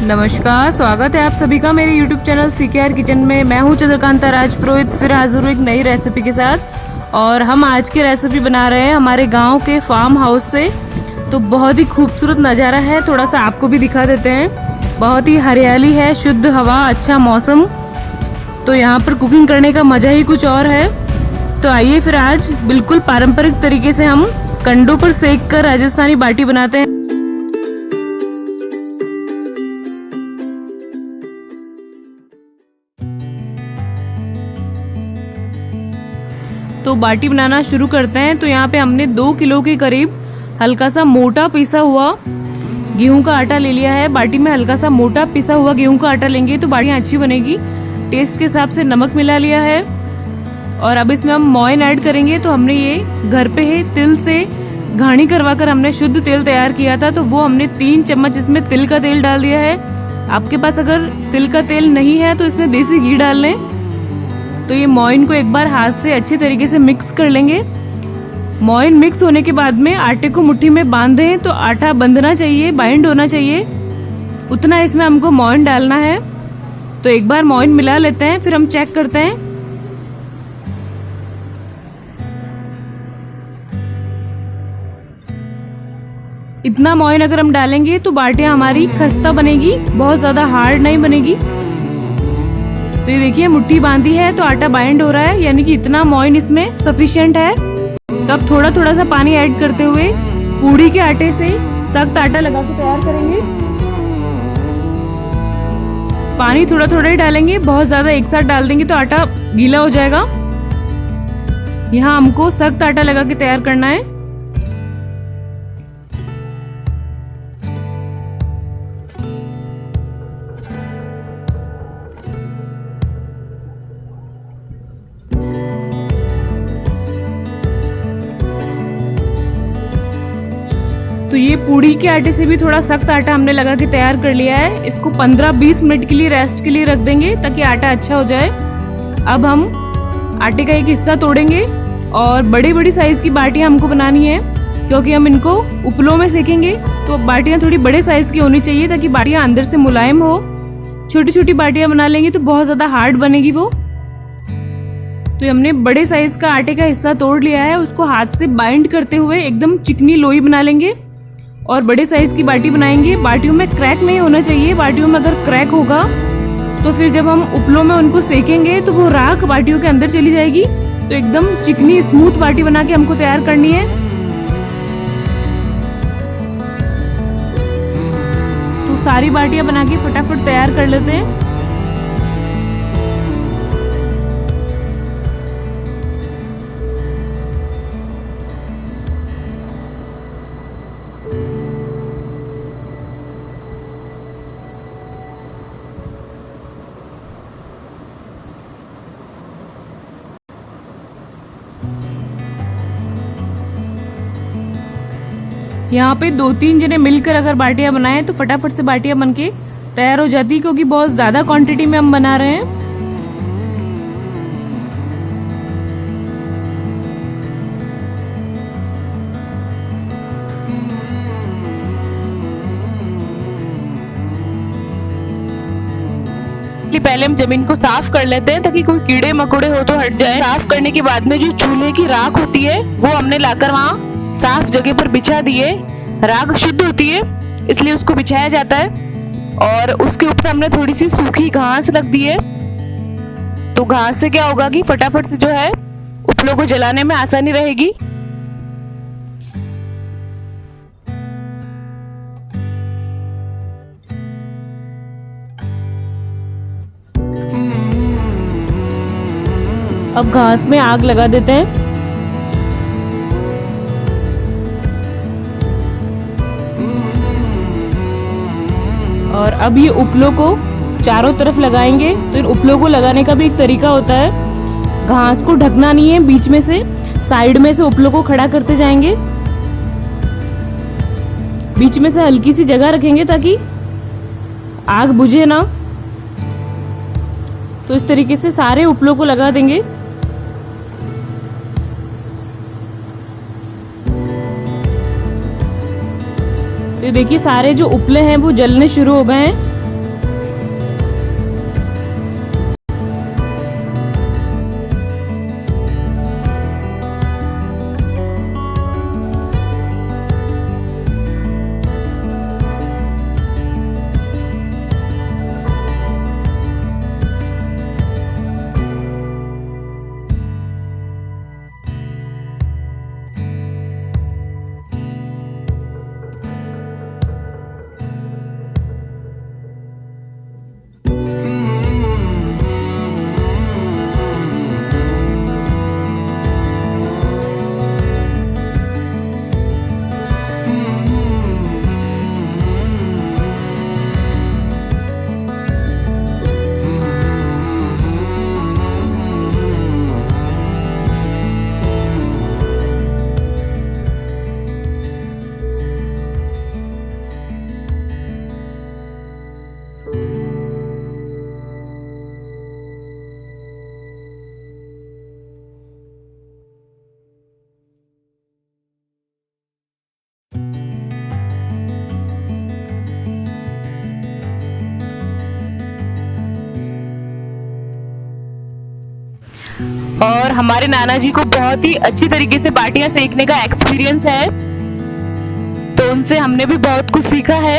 नमस्कार, स्वागत है आप सभी का मेरे YouTube चैनल CKR किचन में। मैं हूं चंद्रकांता राजपुरोहित, फिर हाजिर हूं एक नई रेसिपी के साथ। और हम आज की रेसिपी बना रहे हैं हमारे गांव के फार्म हाउस से। तो बहुत ही खूबसूरत नज़ारा है, थोड़ा सा आपको भी दिखा देते हैं। बहुत ही हरियाली है, शुद्ध हवा, अच्छा मौसम। तो यहाँ पर कुकिंग करने का मज़ा ही कुछ और है। तो आइए फिर आज बिल्कुल पारंपरिक तरीके से हम कंडों पर सेक कर राजस्थानी बाटी बनाते हैं। तो बाटी बनाना शुरू करते हैं। तो यहाँ पे हमने 2 किलो के करीब हल्का सा मोटा पिसा हुआ गेहूं का आटा ले लिया है। बाटी में हल्का सा मोटा पिसा हुआ गेहूं का आटा लेंगे तो बाटियाँ अच्छी बनेगी। टेस्ट के हिसाब से नमक मिला लिया है और अब इसमें हम मोइन ऐड करेंगे। तो हमने ये घर पे ही तिल से घानी करवा कर हमने शुद्ध तेल तैयार किया था, तो वो हमने 3 चम्मच इसमें तिल का तेल डाल दिया है। आपके पास अगर तिल का तेल नहीं है तो इसमें देसी घी डाल लें। तो ये मोइन को एक बार हाथ से अच्छे तरीके से मिक्स कर लेंगे। मोइन मिक्स होने के बाद में आटे को मुट्ठी में बांधें तो आटा बंधना चाहिए, बाइंड होना चाहिए, उतना इसमें हमको मोइन डालना है। तो एक बार मोइन मिला लेते हैं, फिर हम चेक करते हैं। इतना मोइन अगर हम डालेंगे तो बाटियां हमारी खस्ता बनेगी, बहुत ज्यादा हार्ड नहीं बनेगी। तो ये देखिए मुट्ठी बांधी है तो आटा बाइंड हो रहा है, यानी कि इतना मोइन इसमें सफिशिएंट है। तो अब थोड़ा थोड़ा सा पानी ऐड करते हुए पूड़ी के आटे से सख्त आटा लगा के तैयार करेंगे। पानी थोड़ा थोड़ा ही डालेंगे, बहुत ज्यादा एक साथ डाल देंगे तो आटा गीला हो जाएगा। यहाँ हमको सख्त आटा लगा के तैयार करना है। तो ये पूड़ी के आटे से भी थोड़ा सख्त आटा हमने लगा के तैयार कर लिया है। इसको 15-20 मिनट के लिए रेस्ट के लिए रख देंगे ताकि आटा अच्छा हो जाए। अब हम आटे का एक हिस्सा तोड़ेंगे और बड़ी बड़ी साइज की बाटियां हमको बनानी है, क्योंकि हम इनको उपलों में सेकेंगे। तो बाटियां थोड़ी बड़े साइज की होनी चाहिए ताकि बाटियां अंदर से मुलायम हो। छोटी छोटी बाटियां बना लेंगे तो बहुत ज्यादा हार्ड बनेगी वो। तो हमने बड़े साइज का आटे का हिस्सा तोड़ लिया है, उसको हाथ से बाइंड करते हुए एकदम चिकनी लोई बना लेंगे और बड़े साइज की बाटी बनाएंगे। बाटियों में क्रैक नहीं होना चाहिए, बाटियों में अगर क्रैक होगा तो फिर जब हम उपलों में उनको सेकेंगे तो वो राख बाटियों के अंदर चली जाएगी। तो एकदम चिकनी स्मूथ बाटी बना के हमको तैयार करनी है। तो सारी बाटियां बना के फटाफट तैयार कर लेते हैं। यहाँ पे 2-3 जने मिलकर अगर बाटियां बनाएं तो फटाफट से बाटियां बनके तैयार हो जाती, क्योंकि बहुत ज्यादा क्वांटिटी में हम बना रहे हैं। पहले हम जमीन को साफ कर लेते हैं ताकि कोई कीड़े मकोड़े हो तो हट जाए। साफ करने के बाद में जो चूल्हे की राख होती है वो हमने लाकर वहाँ साफ जगह पर बिछा दिए। राख शुद्ध होती है इसलिए उसको बिछाया जाता है और उसके ऊपर हमने थोड़ी सी सूखी घास रख दी है। तो घास से क्या होगा कि फटाफट से जो है उपलों को जलाने में आसानी रहेगी। अब घास में आग लगा देते हैं। और अब ये उपलों को चारों तरफ लगाएंगे। तो इन उपलों को लगाने का भी एक तरीका होता है, घास को ढकना नहीं है, बीच में से साइड में से उपलों को खड़ा करते जाएंगे। बीच में से हल्की सी जगह रखेंगे ताकि आग बुझे ना। तो इस तरीके से सारे उपलों को लगा देंगे। तो देखिए सारे जो उपले हैं वो जलने शुरू हो गए हैं। और हमारे नाना जी को बहुत ही अच्छी तरीके से बाटियां सेकने का एक्सपीरियंस है, तो उनसे हमने भी बहुत कुछ सीखा है।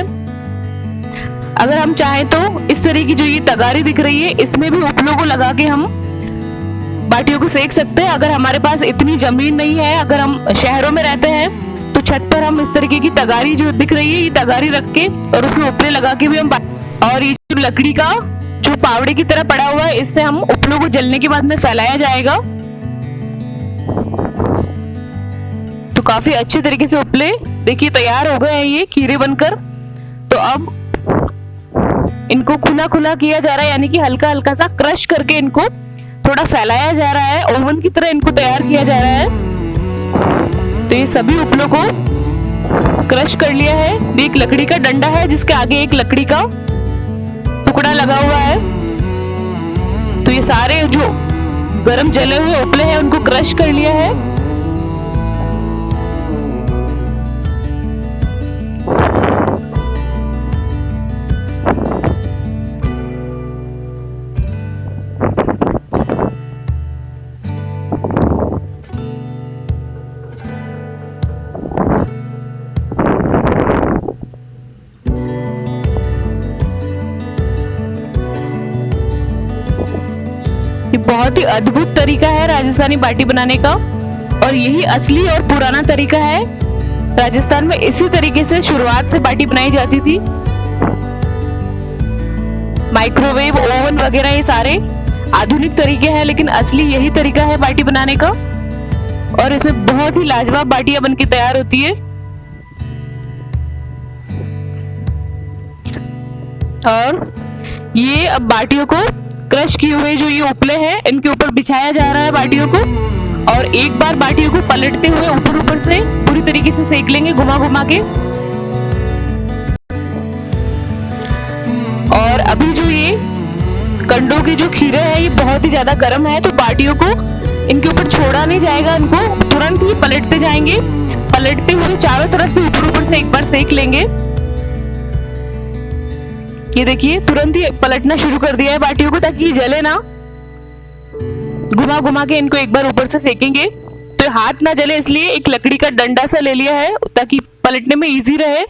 अगर हम चाहें तो इस तरह की जो ये तगारी दिख रही है, इसमें भी उपलों को लगा के हम बाटियों को सेक सकते हैं। अगर हमारे पास इतनी जमीन नहीं है, अगर हम शहरों में रहते हैं, तो छत पर हम इस तरीके की तगारी जो दिख रही है, ये तगारी रख के और उसमें उपले लगा के भी हम, और ये जो लकड़ी का जो पावड़े की तरह पड़ा हुआ है, इससे हम उपलों को जलने के बाद में फैलाया जाएगा। तो काफी अच्छे तरीके से उपले देखिए तैयार हो गए हैं ये खीरे बनकर। तो अब इनको खुला खुला किया जा रहा है, यानी कि हल्का हल्का सा क्रश करके इनको थोड़ा फैलाया जा रहा है, ओवन की तरह इनको तैयार किया जा रहा है। तो ये सभी उपलों को क्रश कर लिया है। एक लकड़ी का डंडा है जिसके आगे एक लकड़ी का टुकड़ा लगा हुआ है। तो ये सारे जो गरम जले हुए उपले हैं उनको क्रश कर लिया है। ये बहुत ही अद्भुत तरीका है राजस्थानी बाटी बनाने का, और यही असली और पुराना तरीका है। राजस्थान में इसी तरीके से शुरुआत से बाटी बनाई जाती थी। माइक्रोवेव, ओवन वगैरह ये सारे आधुनिक तरीके हैं, लेकिन असली यही तरीका है बाटी बनाने का, और इसमें बहुत ही लाजवाब बाटियां बनके तैयार होती है। और ये अब बाटियों को क्रश किए हुए जो ये उपले हैं इनके ऊपर बिछाया जा रहा है बाटियों को, और एक बार बाटियों को पलटते हुए ऊपर ऊपर से पूरी तरीके से सेक लेंगे घुमा घुमा के। और अभी जो ये कंडों के जो खीरे हैं ये बहुत ही ज्यादा गर्म है, तो बाटियों को इनके ऊपर छोड़ा नहीं जाएगा, इनको तुरंत ही पलटते जाएंगे। पलटते हुए चारों तरफ से ऊपर ऊपर से एक बार सेक लेंगे। ये देखिए तुरंत ही पलटना शुरू कर दिया है बाटियों को, ताकि ये जले ना। घुमा घुमा के इनको एक बार ऊपर से सेकेंगे, तो हाथ ना जले इसलिए एक लकड़ी का डंडा सा ले लिया है ताकि पलटने में इजी रहे।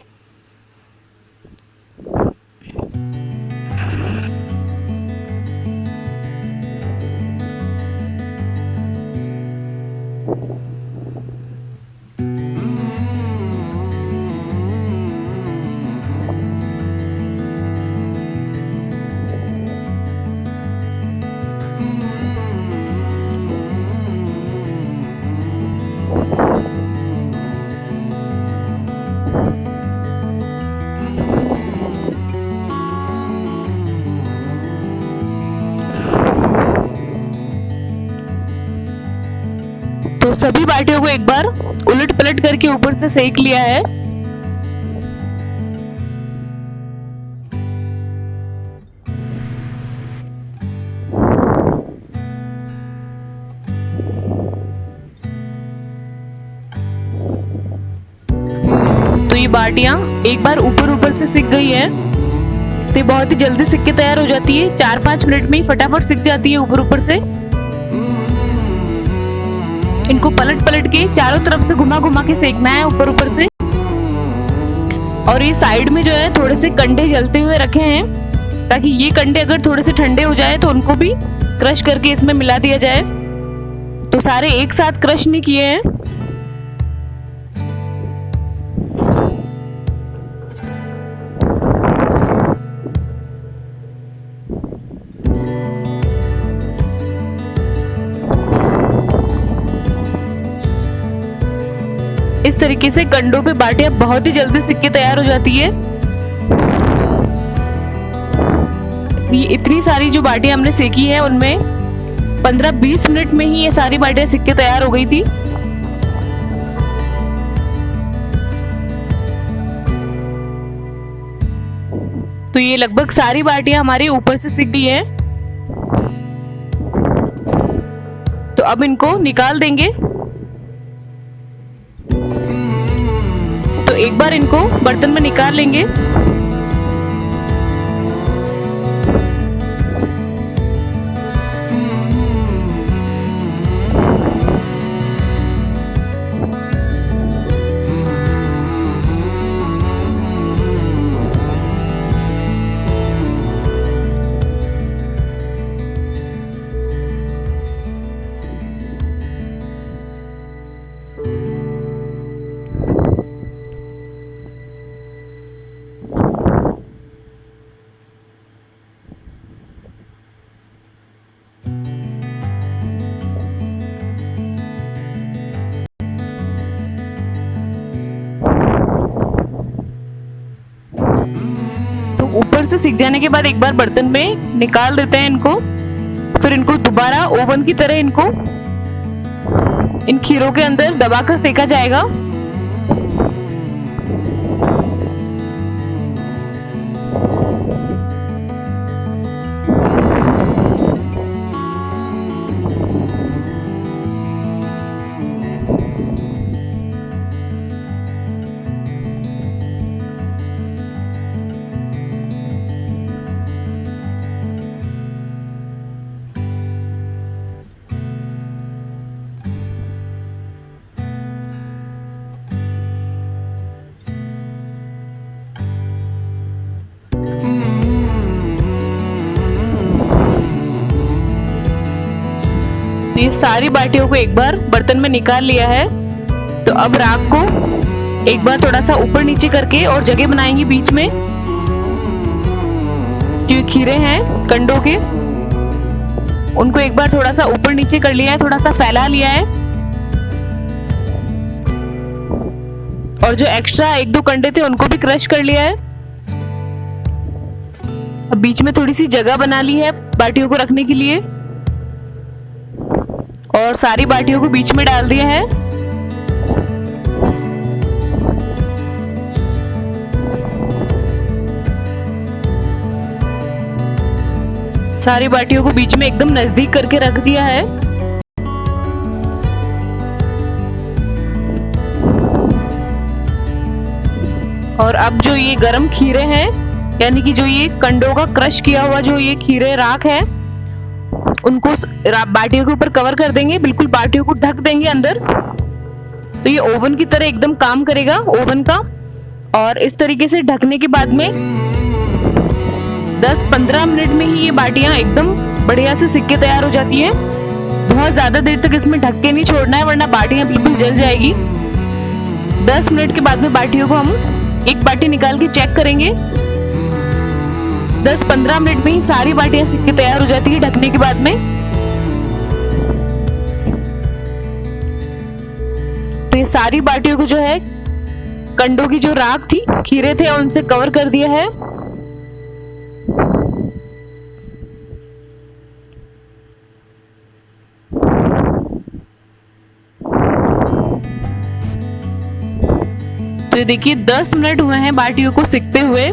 तो सभी बाटियों को एक बार उलट पलट करके ऊपर से सेक लिया है। तो ये बाटियां एक बार ऊपर से सिक गई है, तो ये बहुत ही जल्दी सिक के तैयार हो जाती है। 4-5 मिनट में ही फटाफट सिक जाती है ऊपर से। इनको पलट पलट के चारों तरफ से घुमा घुमा के सेकना है ऊपर से। और ये साइड में जो है थोड़े से कंडे जलते हुए रखे हैं, ताकि ये कंडे अगर थोड़े से ठंडे हो जाए तो उनको भी क्रश करके इसमें मिला दिया जाए। तो सारे एक साथ क्रश नहीं किए हैं। इस तरीके से कंडों पे बाटियां बहुत ही जल्दी सिक के तैयार हो जाती है। ये इतनी सारी जो बाटियां हमने सेकी है उनमें 15-20 मिनट में ही ये सारी बाटियां सिक के तैयार हो गई थी। तो ये लगभग सारी बाटियां हमारी ऊपर से सिक गई है। तो अब इनको निकाल देंगे। तो एक बार इनको बर्तन में निकाल लेंगे। से सिक जाने के बाद एक बार बर्तन में निकाल देते हैं इनको। फिर इनको दोबारा ओवन की तरह इनको इन खीरों के अंदर दबाकर सेका जाएगा। ये सारी बाटियों को एक बार बर्तन में निकाल लिया है। तो अब राख को एक बार थोड़ा सा ऊपर नीचे करके और जगह बनाएंगे बीच में। जो खीरे हैं कंडों के, उनको एक बार थोड़ा सा ऊपर नीचे कर लिया है, थोड़ा सा फैला लिया है। और जो एक्स्ट्रा एक दो कंडे थे उनको भी क्रश कर लिया है। अब बीच में थोड़ी सी जगह बना ली है बाटियों को रखने के लिए और सारी बाटियों को बीच में डाल दिया है। सारी बाटियों को बीच में एकदम नजदीक करके रख दिया है। और अब जो ये गरम खीरे हैं, यानी कि जो ये कंडों का क्रश किया हुआ जो ये खीरे राख है, उनको बाटियों के ऊपर कवर कर देंगे, बिल्कुल बाटियों को ढक देंगे अंदर। तो ये ओवन की तरह एकदम काम करेगा, ओवन का। और इस तरीके से ढकने के बाद में 10-15 मिनट में ही ये बाटियां एकदम बढ़िया से सिक के तैयार हो जाती है। बहुत ज्यादा देर तक इसमें ढक के नहीं छोड़ना है, वरना बाटियां बिल्कुल जल जाएगी। 10 मिनट के बाद में बाटियों को हम एक बाटी निकाल के चेक करेंगे। 10-15 मिनट में ही सारी बाटियां सिक के तैयार हो जाती है ढकने के बाद में। तो ये सारी बाटियों को जो है कंडों की जो राख थी, खीरे थे, उनसे कवर कर दिया है। तो ये देखिए 10 मिनट हुए हैं बाटियों को सिकते हुए।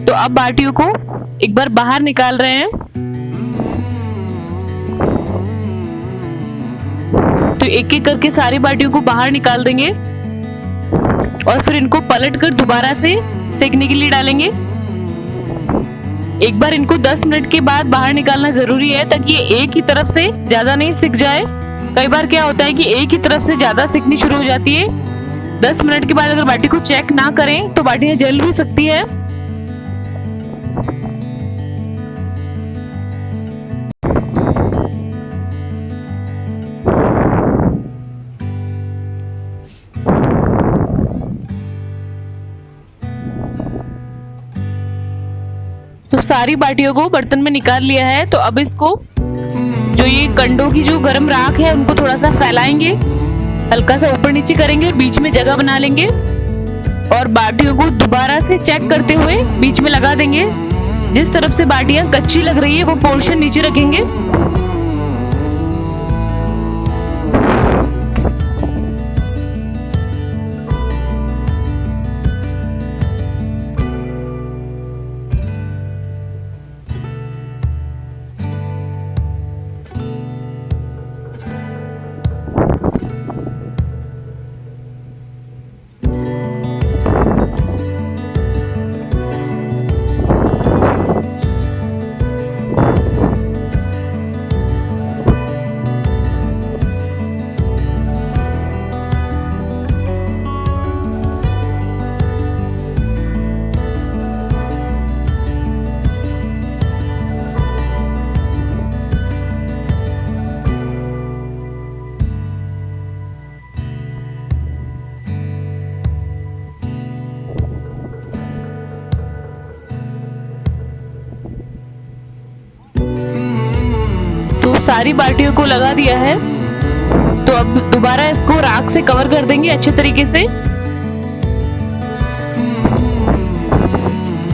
तो अब बाटियों को एक बार बाहर निकाल रहे हैं। तो एक एक करके सारी बाटियों को बाहर निकाल देंगे और फिर इनको पलट कर दोबारा से सेकने के लिए डालेंगे। एक बार इनको 10 मिनट के बाद बाहर निकालना जरूरी है, ताकि ये एक ही तरफ से ज्यादा नहीं सिक जाए। कई बार क्या होता है कि एक ही तरफ से ज्यादा सिकनी शुरू हो जाती है। 10 मिनट के बाद अगर बाटी को चेक ना करें तो बाटियां जल भी सकती है। तो सारी बाटियों को बर्तन में निकाल लिया है। तो अब इसको जो ये कंडों की जो गरम राख है उनको थोड़ा सा फैलाएंगे, हल्का सा ऊपर नीचे करेंगे, बीच में जगह बना लेंगे और बाटियों को दोबारा से चेक करते हुए बीच में लगा देंगे। जिस तरफ से बाटियां कच्ची लग रही है वो पोर्शन नीचे रखेंगे। सारी बाटियों को लगा दिया है। तो अब दोबारा इसको राख से कवर कर देंगे अच्छे तरीके से।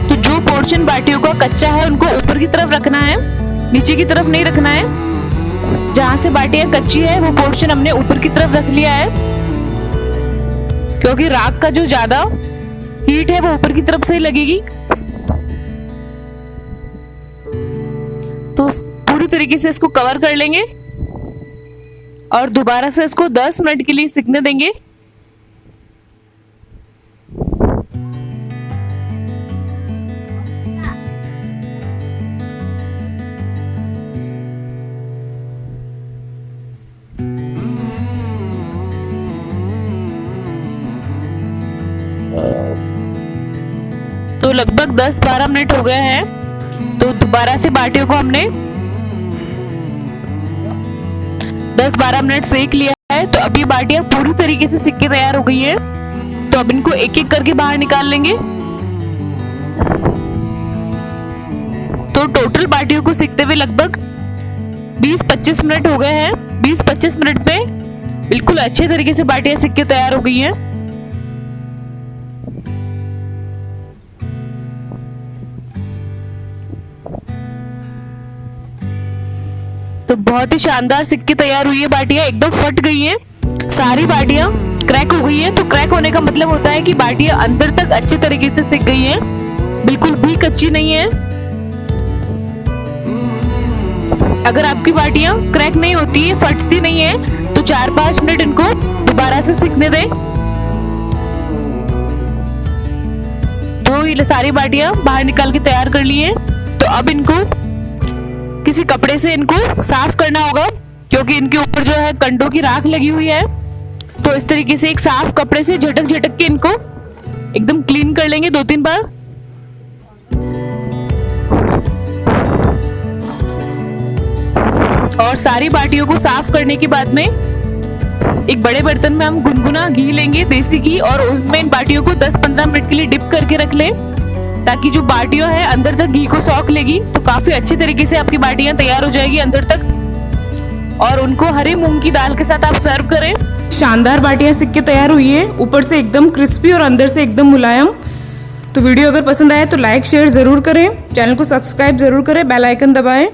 तो जो पोर्शन इन बाटियों को कच्चा है उनको ऊपर की तरफ रखना है, नीचे की तरफ नहीं रखना है। जहां से बाटियां कच्ची है वो पोर्शन हमने ऊपर की तरफ रख लिया है, क्योंकि राख का जो ज्यादा हीट है वो ऊपर की तरफ से ही लगेगी। तो पूरी तरीके से इसको कवर कर लेंगे और दोबारा से इसको 10 मिनट के लिए सिकने देंगे। तो लगभग 10-12 मिनट हो गए हैं। तो दोबारा से बाटियों को हमने 10-12 मिनट सेक लिया है। तो अभी बाटियां पूरी तरीके से सिक के तैयार हो गई है। तो अब इनको एक एक करके बाहर निकाल लेंगे। तो टोटल बाटियों को सिकते हुए लगभग 20-25 मिनट हो गए हैं। 20-25 मिनट में बिल्कुल अच्छे तरीके से बाटियां सिक के तैयार हो गई हैं। तो बहुत ही शानदार सिक के तैयार हुई है बाटियां, एकदम फट गई है। सारी बाटियां क्रैक हो गई है। तो क्रैक होने का मतलब होता है कि बाटियां अंदर तक अच्छे तरीके से सिक गई हैं, बिल्कुल भी कच्ची नहीं है। अगर आपकी बाटियां क्रैक नहीं होती है, फटती नहीं है, तो 4-5 मिनट इनको दोबारा से सिकने दें। तो ये सारी बाटियां बाहर निकाल के तैयार कर ली है। तो अब इनको किसी कपड़े से इनको साफ करना होगा, क्योंकि इनके ऊपर जो है कंडों की राख लगी हुई है। तो इस तरीके से एक साफ कपड़े से झटक झटक के इनको एकदम क्लीन कर लेंगे 2-3 बार। और सारी बाटियों को साफ करने के बाद में एक बड़े बर्तन में हम गुनगुना घी लेंगे, देसी घी, और उसमें इन बाटियों को 10-15 मिनट के लिए डिप करके रख लें, ताकि जो बाटियां है अंदर तक घी को सोख लेगी। तो काफी अच्छे तरीके से आपकी बाटियां तैयार हो जाएगी अंदर तक। और उनको हरे मूंग की दाल के साथ आप सर्व करें। शानदार बाटियां सिक के तैयार हुई है, ऊपर से एकदम क्रिस्पी और अंदर से एकदम मुलायम। तो वीडियो अगर पसंद आए तो लाइक शेयर जरूर करें, चैनल को सब्सक्राइब जरूर करें, बेल आइकन दबाएं।